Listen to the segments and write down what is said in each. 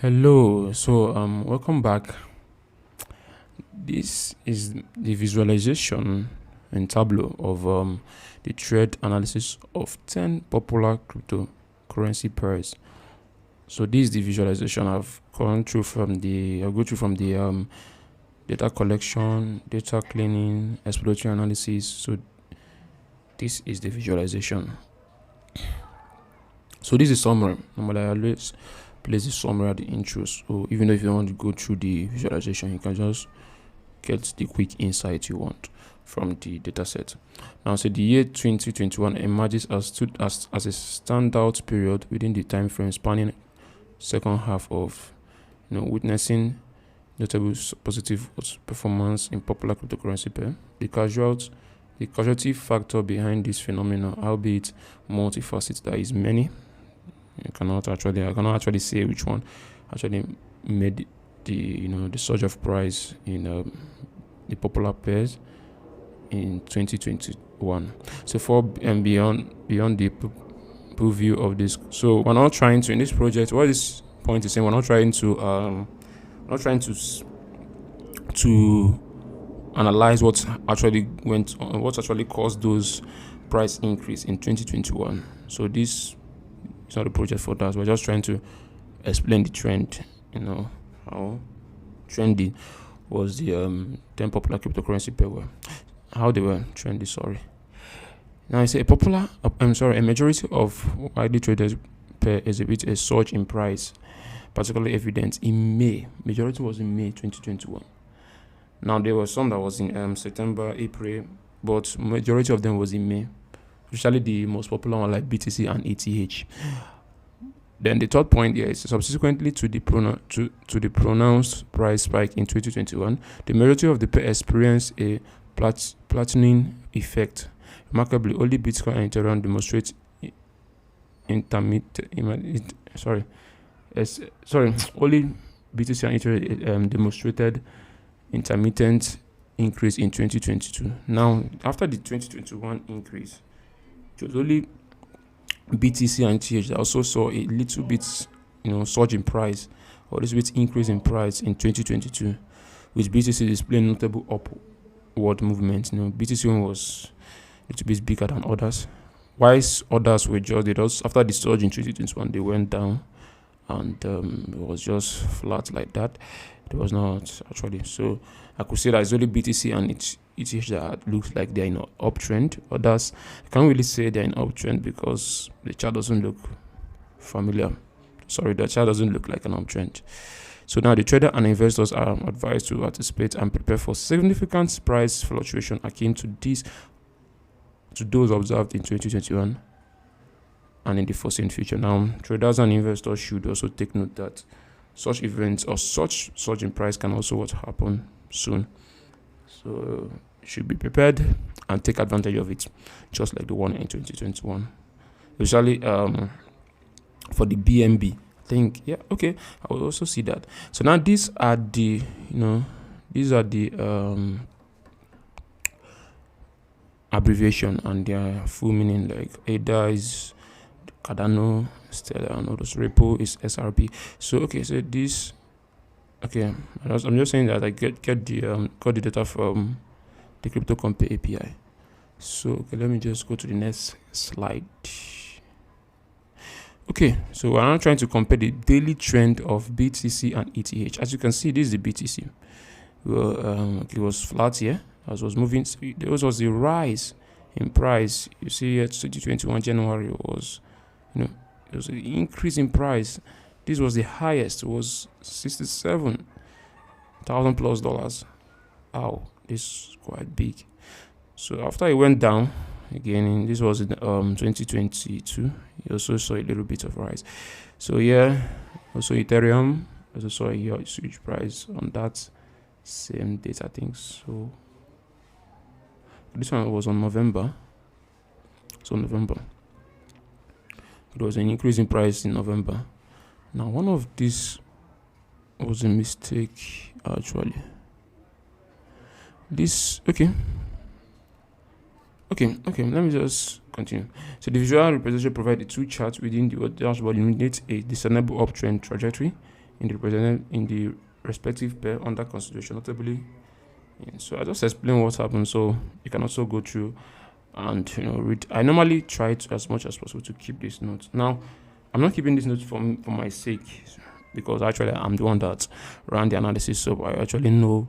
Hello, welcome back. This is the visualization in Tableau of the trend analysis of 10 popular cryptocurrency pairs. So this is the visualization I've gone through from the data collection, data cleaning, exploratory analysis. So this is the visualization. So this is summary. Normally I always place the summary at the intro. So even though if you don't want to go through the visualization, you can just get the quick insight you want from the dataset. Now, so the year 2021 emerges as a standout period within the time frame spanning second half of witnessing notable positive performance in popular cryptocurrency pair. The casualty factor behind this phenomenon, albeit multifaceted, there is many. I cannot actually say which one actually made the surge of price in the popular pairs in 2021. So for and beyond the preview of this, so we're not trying to in this project. What this point is saying, we're not trying to analyze what actually went on, what actually caused those price increase in 2021. So this is not a project for that. We're just trying to explain the trend. How trendy was the 10 popular cryptocurrency pair were, how they were trendy. Now I say a majority of widely traded pair exhibit a surge in price, particularly evident in May. Majority was in May 2021. Now there was some that was in September, April, but majority of them was in May. Especially the most popular one like BTC and ETH. Then the third point here is subsequently to the pronounced price spike in 2021, the majority of the pair experienced a plateauing effect. Remarkably, only Bitcoin and Ethereum demonstrate only BTC and Ethereum demonstrated intermittent increase in 2022. Now, after the 2021 increase, it was only BTC and ETH that also saw a little bit, surge in price, or a little bit increase in price in 2022, with BTC displaying notable upward movement. BTC one was a little bit bigger than others, whilst others were just after the surge in 2021, they went down, and it was just flat like that. It was not actually. So I could say that it's only BTC and ETH that looks like they're in an uptrend. Others, I can't really say they're in uptrend because the chart doesn't look familiar. The chart doesn't look like an uptrend. So now the trader and investors are advised to anticipate and prepare for significant price fluctuation akin to those observed in 2021 and in the foreseen future. Now, traders and investors should also take note that such events or such surge in price can also happen soon. So you should be prepared and take advantage of it, just like the one in 2021. Especially for the BNB. I think, I will also see that. So now these are the abbreviation and their full meaning. Like ADA is Cardano, Stellar, and all those. Repo is SRP. So this. I'm just saying that I got the data from the CryptoCompare API. So let me just go to the next slide. So we're now trying to compare the daily trend of BTC and ETH. As you can see, this is the BTC. It was flat here as was moving. There was the rise in price. You see here, 2021 January was, there was an increase in price. This was the highest. It was $67,000 plus. Wow, this is quite big. So after it went down again, this was in 2022. You also saw a little bit of rise. So also Ethereum also saw a huge price on that same date, I think. So this one was on November. It was an increase in price in November. Now, one of these was a mistake, actually. Let me just continue. So the visual representation provided two charts within the dashboard illuminate a discernible uptrend trajectory in the respective pair under consideration, notably. So I just explain what happened, so you can also go through and read. I normally try to, as much as possible, to keep these notes. Now, I'm not keeping these notes for my sake, because actually I'm the one that ran the analysis, so I actually know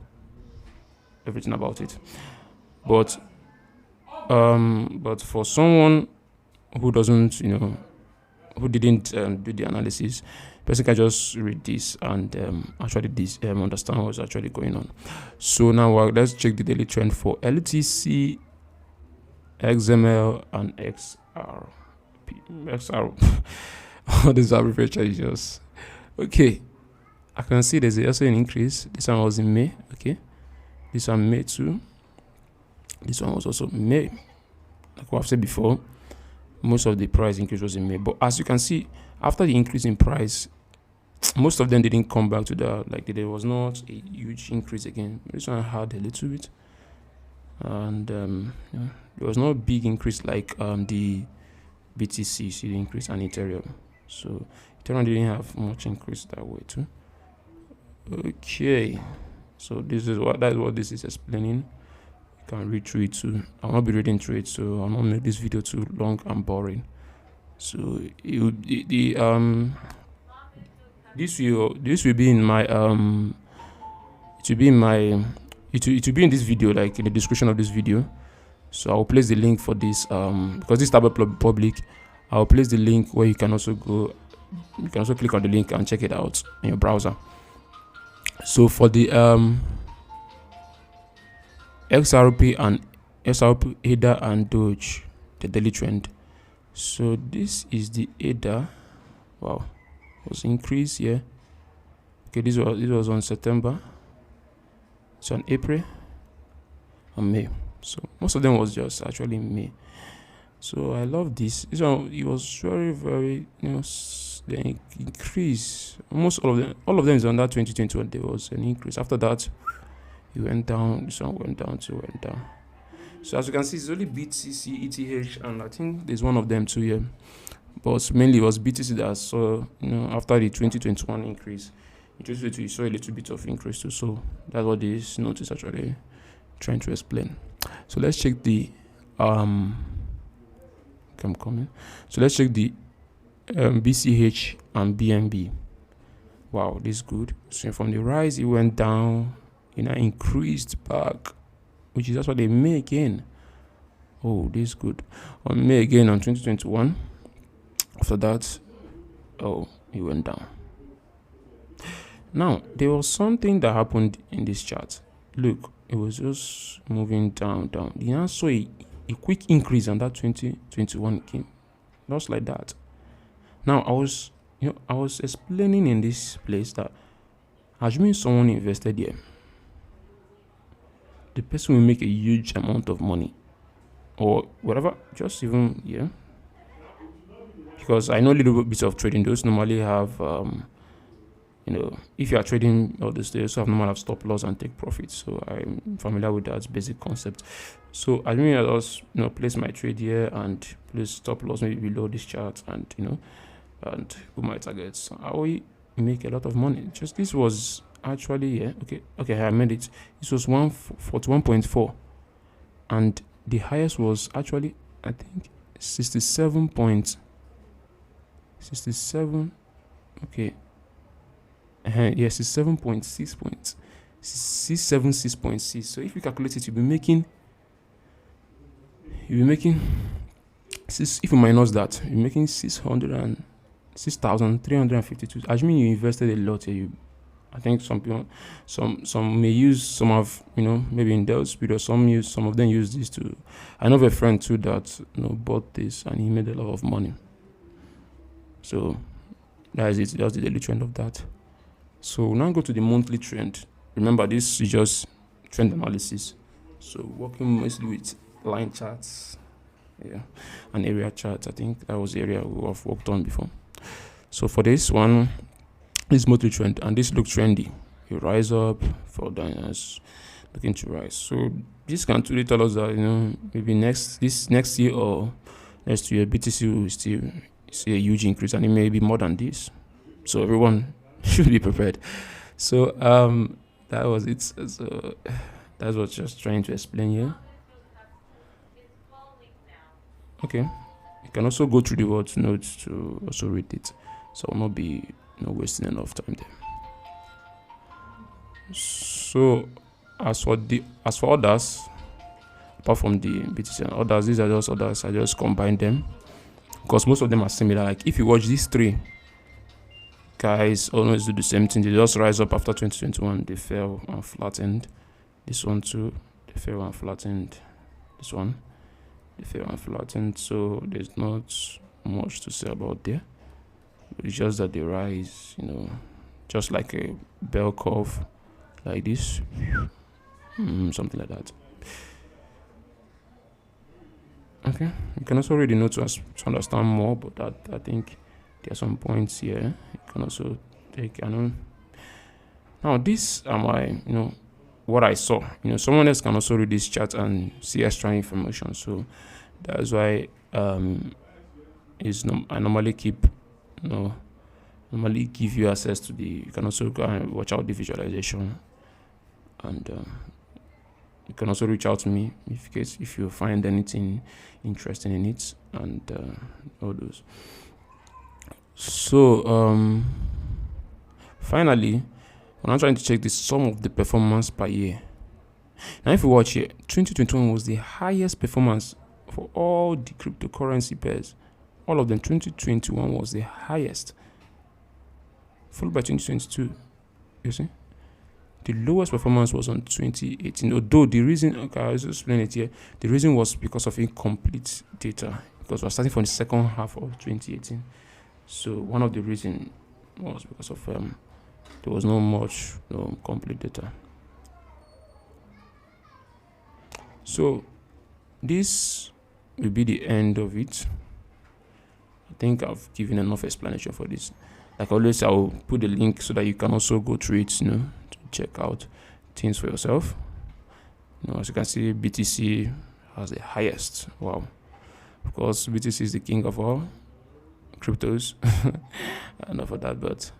everything about it. But for someone who doesn't, who didn't do the analysis, person can just read this and actually understand what's actually going on. So now let's check the daily trend for LTC, XML, and XR. All these abbreviations. Okay, I can see there's also an increase. This one was in May. Okay, this one May too. This one was also May. Like what I've said before, most of the price increase was in May. But as you can see, after the increase in price, most of them didn't come back to the, like, there was not a huge increase again. This one had a little bit, and there was no big increase like the BTC, see the increase, and Ethereum. So Ethereum didn't have much increase that way too. Okay, so that's what this is explaining. You can read through it too. I'll not be reading through it, so I'll not make this video too long and boring. So this will be in my it will be in this video, like in the description of this video. So I'll place the link for this because this tab is public. I'll place the link where you can also click on the link and check it out in your browser. So for the XRP and ADA and Doge, the daily trend. So this is the ADA. Wow, was increased here. Okay, this was on September. So on April and May. So most of them was just actually May. So I love this. This one, it was very, very, the increase. Almost all of them is on that 2021. There was an increase. After that, it went down. This one went down, so went down. So as you can see, it's only BTC, ETH, and I think there's one of them too here. But mainly it was BTC that saw, after the 2021 increase. In 2022, you saw a little bit of increase too. So that's what this note is actually trying to explain. So let's check the So let's check the BCH and BNB. Wow, this is good. So from the rise, it went down, increased back, which is that's what they May again. Oh, this is good. On May again on 2021. After that, it went down. Now, there was something that happened in this chart. Look, it was just moving down. You now saw a quick increase on that 2021 came. Just like that. Now, I was explaining in this place that assuming someone invested here, the person will make a huge amount of money. Or whatever, just even, because I know a little bit of trading. Those normally have, if you are trading all this, they also normally have stop loss and take profits. So I'm familiar with that basic concept. So I mean, I just place my trade here and place stop loss maybe below this chart, and and put my targets. I will make a lot of money. Just this was actually okay. I made it. This was 141.4, and the highest was actually, I think, 67.67. Okay. Yes, it's 676.6. So if you calculate it, you'll be making six. If you minus that, you're making 6,352. Assuming you invested a lot here, I think some people, some may use, some have, maybe in those videos, some of them use this to. I know of a friend too that bought this and he made a lot of money. So that is it. That's the daily trend of that. So now go to the monthly trend. Remember, this is just trend analysis. So working mostly with line charts, and area charts. I think that was the area we have worked on before. So for this one, this monthly trend, and this looks trendy. You rise up, fall down, looking to rise. So this can truly tell us that maybe next year or next year, BTC will still see a huge increase, and it may be more than this. So everyone should be prepared. So that was it. So that's what just trying to explain here. Okay, you can also go through the words notes to also read it, so I'll not be wasting enough time there. So as for others, apart from the BTC and others, these are just others. I just combine them because most of them are similar. Like if you watch these three guys, always do the same thing. They just rise up after 2021. They fell and flattened. This one too, they fell and flattened. This one, they fell and flattened. So there's not much to say about there. It's just that they rise, just like a bell curve, like this, something like that. Okay, you can also read the notes to understand more, but that I think there are some points here you can also take. Now these are my what I saw. Someone else can also read this chart and see extra information. So that's why I normally keep normally give you access to you can also go and watch out the visualization, and you can also reach out to me if you find anything interesting in it, and all those. So finally, when I'm trying to check the sum of the performance per year. Now if you watch here, 2021 was the highest performance for all the cryptocurrency pairs. All of them. 2021 was the highest, followed by 2022. You see, the lowest performance was on 2018. Although the reason, I'll just explain it here. The reason was because of incomplete data, because we're starting from the second half of 2018. So one of the reasons was because of there was not much complete data. So this will be the end of it. I think I've given enough explanation for this. Like always, I'll put the link so that you can also go through it, to check out things for yourself. As you can see, BTC has the highest. Wow. Of course, BTC is the king of all cryptos. Enough of that, but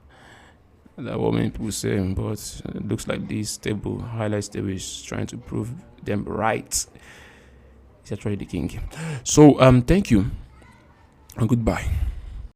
that's what many people say. But it looks like this table, highlights table, is trying to prove them right. It's actually the king. So thank you and goodbye.